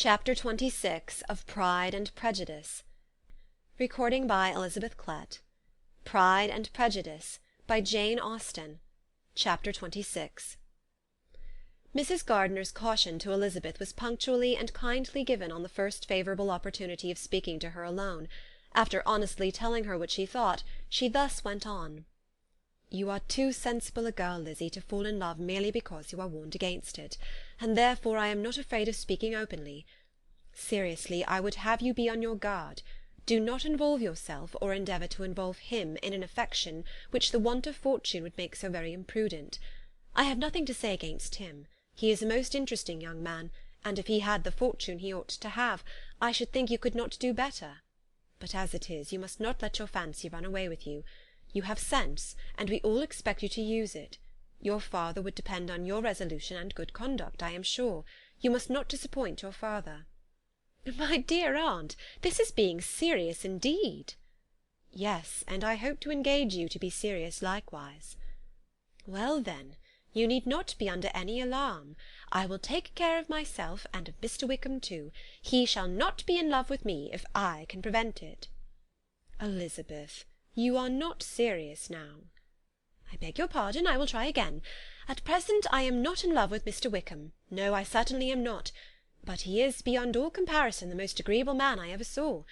Chapter 26 of Pride and Prejudice. Recording by Elizabeth Klett. Pride and Prejudice by Jane Austen. Chapter 26. Mrs. Gardiner's caution to Elizabeth was punctually and kindly given on the first favourable opportunity of speaking to her alone. After honestly telling her what she thought, she thus went on. "You are too sensible a girl, Lizzie, to fall in love merely because you are warned against it, and therefore I am not afraid of speaking openly. Seriously, I would have you be on your guard. Do not involve yourself, or endeavour to involve him, in an affection which the want of fortune would make so very imprudent. I have nothing to say against him. He is a most interesting young man, and if he had the fortune he ought to have, I should think you could not do better. But as it is, you must not let your fancy run away with you. You have sense, and we all expect you to use it. Your father would depend on your resolution and good conduct, I am sure. You must not disappoint your father." "My dear aunt, this is being serious indeed." "Yes, and I hope to engage you to be serious likewise." "Well, then, you need not be under any alarm. I will take care of myself, and of Mr. Wickham too. He shall not be in love with me, if I can prevent it." "Elizabeth, you are not serious now." "I beg your pardon, I will try again. At present I am not in love with Mr. Wickham. No, I certainly am not. But he is, beyond all comparison, the most agreeable man I ever saw.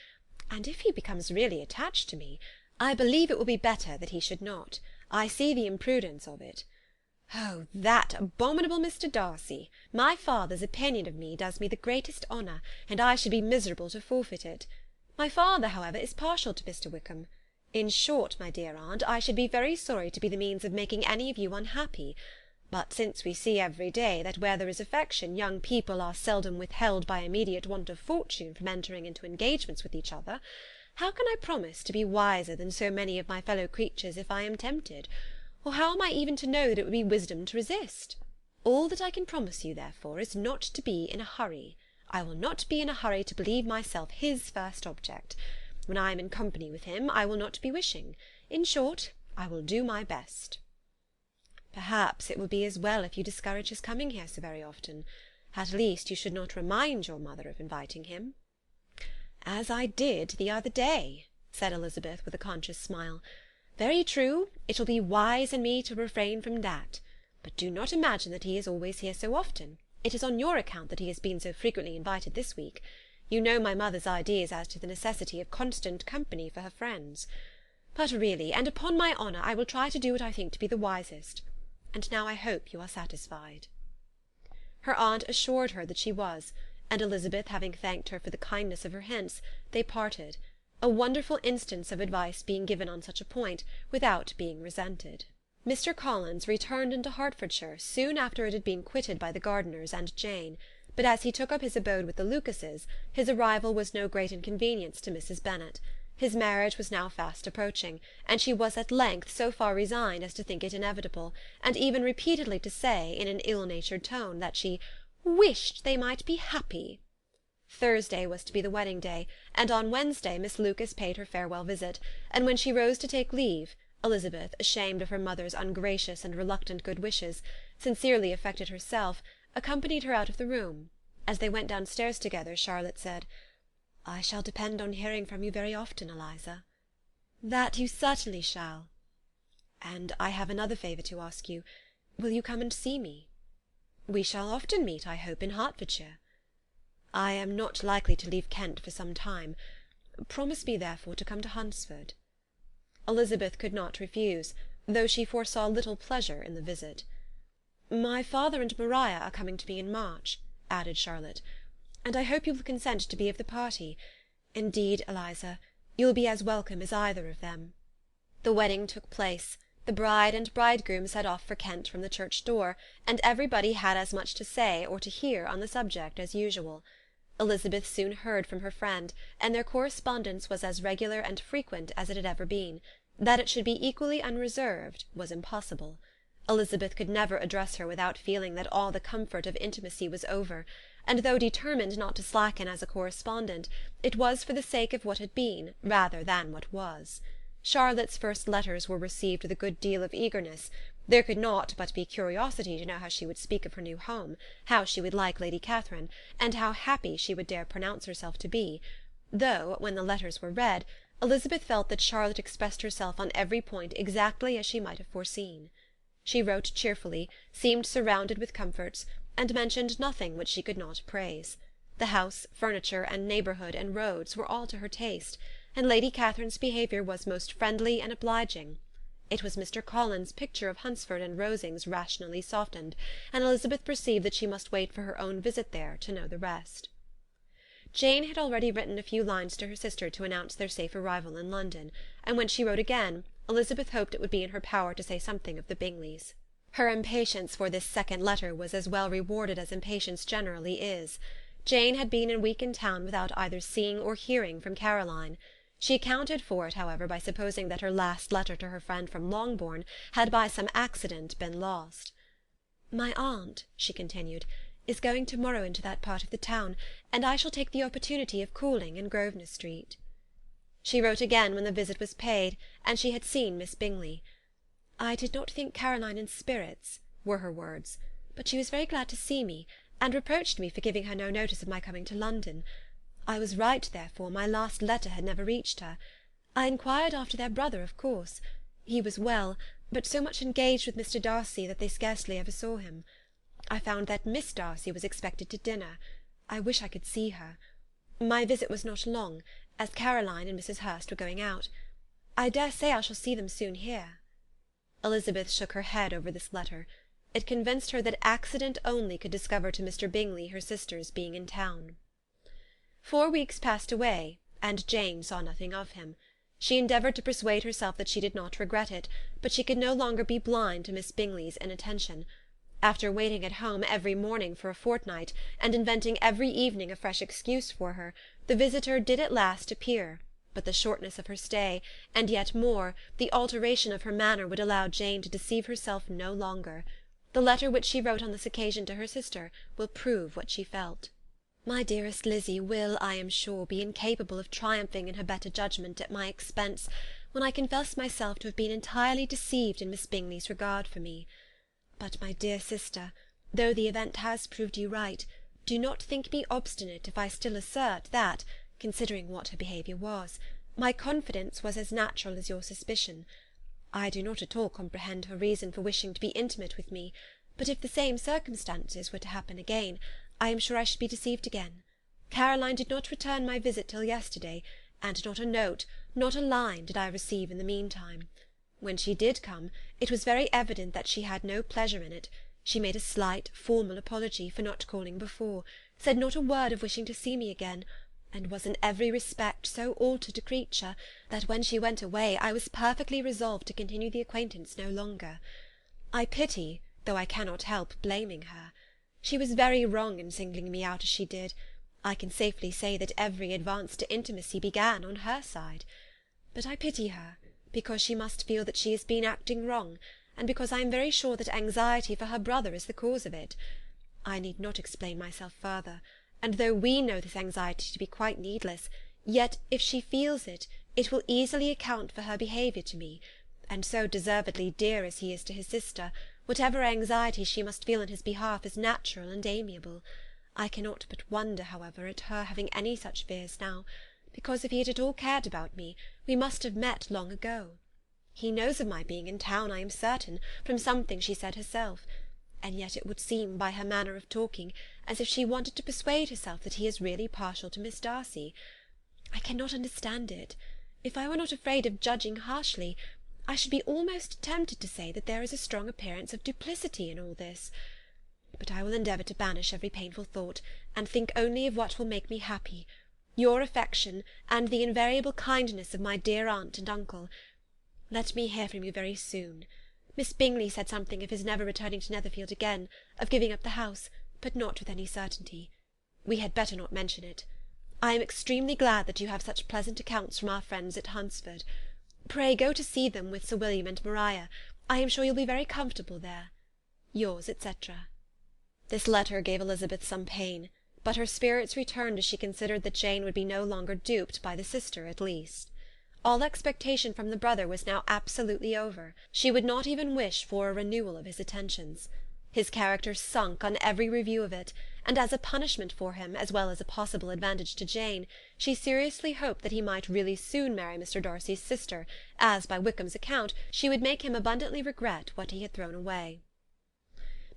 And if he becomes really attached to me, I believe it will be better that he should not. I see the imprudence of it. Oh, that abominable Mr. Darcy! My father's opinion of me does me the greatest honour, and I should be miserable to forfeit it. My father, however, is partial to Mr. Wickham. In short, my dear aunt, I should be very sorry to be the means of making any of you unhappy. But since we see every day that where there is affection, young people are seldom withheld by immediate want of fortune from entering into engagements with each other, how can I promise to be wiser than so many of my fellow creatures if I am tempted? Or how am I even to know that it would be wisdom to resist? All that I can promise you, therefore, is not to be in a hurry. I will not be in a hurry to believe myself his first object. When I am in company with him, I will not be wishing. In short, I will do my best." "Perhaps it will be as well if you discourage his coming here so very often. At least you should not remind your mother of inviting him." "As I did the other day," said Elizabeth with a conscious smile. "Very true, it will be wise in me to refrain from that. But do not imagine that he is always here so often. It is on your account that he has been so frequently invited this week. You know my mother's ideas as to the necessity of constant company for her friends. But really, and upon my honour, I will try to do what I think to be the wisest. And now I hope you are satisfied." Her aunt assured her that she was, and Elizabeth having thanked her for the kindness of her hints, they parted, a wonderful instance of advice being given on such a point, without being resented. Mr. Collins returned into Hertfordshire soon after it had been quitted by the Gardiners and Jane, but as he took up his abode with the Lucases, his arrival was no great inconvenience to Mrs. Bennett. His marriage was now fast approaching, and she was at length so far resigned as to think it inevitable, and even repeatedly to say, in an ill-natured tone, that she "wished they might be happy." Thursday was to be the wedding day, and on Wednesday Miss Lucas paid her farewell visit, and when she rose to take leave, Elizabeth, ashamed of her mother's ungracious and reluctant good wishes, sincerely affected herself, accompanied her out of the room. As they went downstairs together, Charlotte said, "I shall depend on hearing from you very often, Eliza." "That you certainly shall." "And I have another favour to ask you. Will you come and see me?" "We shall often meet, I hope, in Hertfordshire." "I am not likely to leave Kent for some time. Promise me, therefore, to come to Hunsford." Elizabeth could not refuse, though she foresaw little pleasure in the visit. "My father and Maria are coming to me in March," added Charlotte, "and I hope you will consent to be of the party. Indeed, Eliza, you will be as welcome as either of them." The wedding took place. The bride and bridegroom set off for Kent from the church door, and everybody had as much to say or to hear on the subject as usual. Elizabeth soon heard from her friend, and their correspondence was as regular and frequent as it had ever been. That it should be equally unreserved was impossible. Elizabeth could never address her without feeling that all the comfort of intimacy was over, and though determined not to slacken as a correspondent, it was for the sake of what had been, rather than what was. Charlotte's first letters were received with a good deal of eagerness, There could not but be curiosity to know how she would speak of her new home, how she would like Lady Catherine, and how happy she would dare pronounce herself to be, though, when the letters were read, Elizabeth felt that Charlotte expressed herself on every point exactly as she might have foreseen. She wrote cheerfully, seemed surrounded with comforts, and mentioned nothing which she could not praise. The house, furniture, and neighbourhood, and roads were all to her taste, and Lady Catherine's behaviour was most friendly and obliging. It was Mr. Collins's picture of Hunsford and Rosings rationally softened, and Elizabeth perceived that she must wait for her own visit there to know the rest. Jane had already written a few lines to her sister to announce their safe arrival in London, and when she wrote again, Elizabeth hoped it would be in her power to say something of the Bingleys. Her impatience for this second letter was as well rewarded as impatience generally is. Jane had been a week in town without either seeing or hearing from Caroline. She accounted for it, however, by supposing that her last letter to her friend from Longbourn had by some accident been lost. "My aunt," she continued, "is going to-morrow into that part of the town, and I shall take the opportunity of calling in Grosvenor Street." She wrote again when the visit was paid, and she had seen Miss Bingley. "I did not think Caroline in spirits," were her words, "but she was very glad to see me, and reproached me for giving her no notice of my coming to London. I was right, therefore, my last letter had never reached her. I inquired after their brother, of course. He was well, but so much engaged with Mr. Darcy that they scarcely ever saw him. I found that Miss Darcy was expected to dinner. I wish I could see her. My visit was not long, as Caroline and Mrs. Hurst were going out. I dare say I shall see them soon here." Elizabeth shook her head over this letter. It convinced her that accident only could discover to Mr. Bingley her sister's being in town. 4 weeks passed away, and Jane saw nothing of him. She endeavoured to persuade herself that she did not regret it, but she could no longer be blind to Miss Bingley's inattention. After waiting at home every morning for a fortnight, and inventing every evening a fresh excuse for her, the visitor did at last appear, but the shortness of her stay, and yet more, the alteration of her manner, would allow Jane to deceive herself no longer. The letter which she wrote on this occasion to her sister will prove what she felt. "My dearest Lizzie will, I am sure, be incapable of triumphing in her better judgment at my expense, when I confess myself to have been entirely deceived in Miss Bingley's regard for me. But, my dear sister, though the event has proved you right, do not think me obstinate if I still assert that, considering what her behaviour was, my confidence was as natural as your suspicion. I do not at all comprehend her reason for wishing to be intimate with me, but if the same circumstances were to happen again, I am sure I should be deceived again. Caroline did not return my visit till yesterday, and not a note, not a line, did I receive in the meantime. When she did come, it was very evident that she had no pleasure in it. She made a slight, formal apology for not calling before, said not a word of wishing to see me again, and was in every respect so altered a creature, that when she went away I was perfectly resolved to continue the acquaintance no longer. I pity, though I cannot help blaming her. She was very wrong in singling me out as she did. I can safely say that every advance to intimacy began on her side. But I pity her, because she must feel that she has been acting wrong, and because I am very sure that anxiety for her brother is the cause of it. I need not explain myself further, and though we know this anxiety to be quite needless, yet if she feels it, it will easily account for her behaviour to me, and so deservedly dear as he is to his sister, whatever anxiety she must feel in his behalf is natural and amiable. I cannot but wonder, however, at her having any such fears now, because if he had at all cared about me, we must have met long ago. He knows of my being in town, I am certain, from something she said herself, and yet it would seem, by her manner of talking, as if she wanted to persuade herself that he is really partial to Miss Darcy. I cannot understand it. If I were not afraid of judging harshly, I should be almost tempted to say that there is a strong appearance of duplicity in all this. But I will endeavour to banish every painful thought, and think only of what will make me happy, your affection, and the invariable kindness of my dear aunt and uncle. Let me hear from you very soon. Miss Bingley said something of his never returning to Netherfield again, of giving up the house, but not with any certainty. We had better not mention it. I am extremely glad that you have such pleasant accounts from our friends at Hunsford. Pray go to see them with Sir William and Maria. I am sure you'll be very comfortable there. Yours, etc. This letter gave Elizabeth some pain, but her spirits returned as she considered that Jane would be no longer duped by the sister at least. All expectation from the brother was now absolutely over. She would not even wish for a renewal of his attentions. His character sunk on every review of it, and as a punishment for him, as well as a possible advantage to Jane, she seriously hoped that he might really soon marry Mr. Darcy's sister, as, by Wickham's account, she would make him abundantly regret what he had thrown away.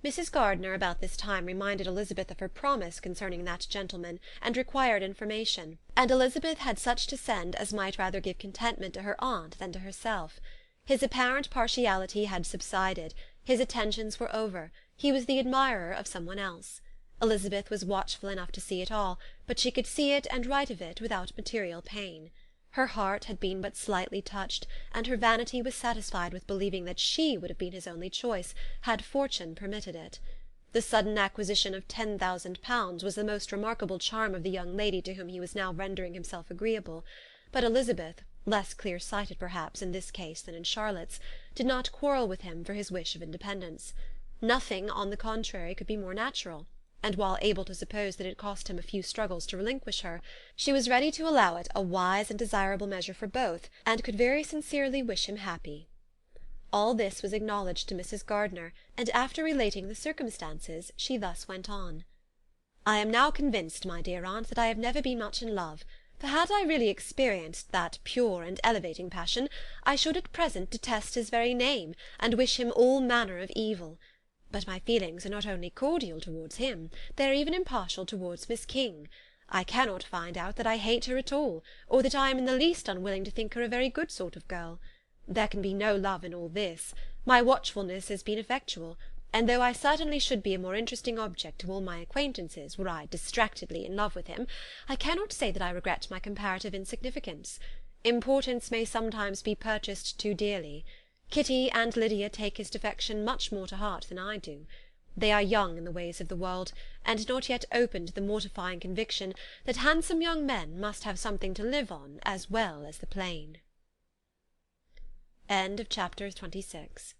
Mrs. Gardiner about this time reminded Elizabeth of her promise concerning that gentleman, and required information, and Elizabeth had such to send as might rather give contentment to her aunt than to herself. His apparent partiality had subsided, his attentions were over, he was the admirer of some one else. Elizabeth was watchful enough to see it all, but she could see it and write of it without material pain. Her heart had been but slightly touched, and her vanity was satisfied with believing that she would have been his only choice, had fortune permitted it. The sudden acquisition of £10,000 was the most remarkable charm of the young lady to whom he was now rendering himself agreeable; but Elizabeth, less clear-sighted perhaps in this case than in Charlotte's, did not quarrel with him for his wish of independence. Nothing, on the contrary, could be more natural, and while able to suppose that it cost him a few struggles to relinquish her, she was ready to allow it a wise and desirable measure for both, and could very sincerely wish him happy. All this was acknowledged to Mrs. Gardiner, and after relating the circumstances, she thus went on. "I am now convinced, my dear aunt, that I have never been much in love, for had I really experienced that pure and elevating passion, I should at present detest his very name, and wish him all manner of evil. But my feelings are not only cordial towards him, they are even impartial towards Miss King. I cannot find out that I hate her at all, or that I am in the least unwilling to think her a very good sort of girl. There can be no love in all this. My watchfulness has been effectual, and though I certainly should be a more interesting object to all my acquaintances were I distractedly in love with him, I cannot say that I regret my comparative insignificance. Importance may sometimes be purchased too dearly. Kitty and Lydia take his defection much more to heart than I do. They are young in the ways of the world, and not yet open to the mortifying conviction that handsome young men must have something to live on as well as the plain." End of chapter 26.